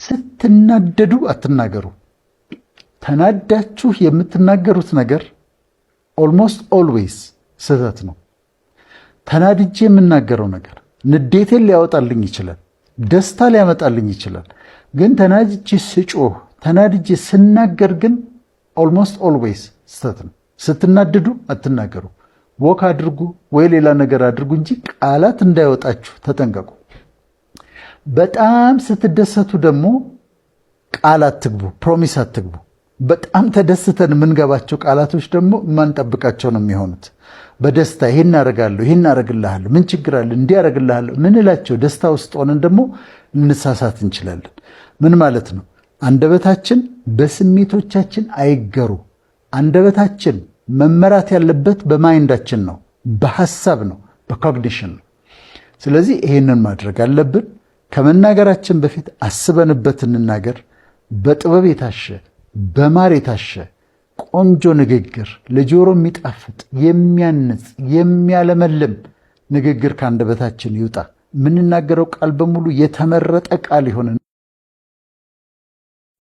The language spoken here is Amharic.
ስትናደዱ አትናገሩ። ተናዳችሁ የምትናገሩት ነገር ኦልሞስት ኦልዌይስ ስህተት ነው። ተናድጄ የምናገረው ነገር ንዴቴን ሊያወጣልኝ ይችላል፣ ደስታ ሊያመጣልኝ ይችላል። ግን ተናድጄ ስጮህ፣ ተናድጄ ስናገር ግን ኦልሞስት ኦልዌይስ ስህተት ነው። ስትናደዱ አትናገሩ። ወክ አድርጉ ወይ ሌላ ነገር አድርጉ እንጂ ቃላት እንዳይወጣችሁ ተጠንቀቁ። በጣም ስትደሰቱ ደግሞ ቃል አትግቡ፣ ፕሮሚስ አትግቡ። በጣም ተደስተን የምንገባቸው ቃላቶች ደግሞ የማንጠብቃቸው ነው የሚሆኑት። በደስታ ይሄን አደርጋለሁ፣ ይሄን አደርግልሃለሁ፣ ምን ችግር አለ፣ እንዲህ አደርግልሃለሁ ምንላቸው ደስታ ውስጥ ሆነን ደግሞ ልንሳሳት እንችላለን። ምን ማለት ነው? አንደበታችን በስሜቶቻችን አይገሩ። አንደበታችን መመራት ያለበት በማይንዳችን ነው፣ በሐሳብ ነው፣ በኮግኒሽን ነው። ስለዚህ ይሄንን ማድረግ አለብን። ከመናገራችን በፊት አስበንበት እንናገር። በጥበብ የታሸ በማር የታሸ ቆንጆ ንግግር፣ ለጆሮ የሚጣፍጥ የሚያንጽ የሚያለመልም ንግግር ከአንደበታችን ይውጣ። የምንናገረው ቃል በሙሉ የተመረጠ ቃል ይሆን።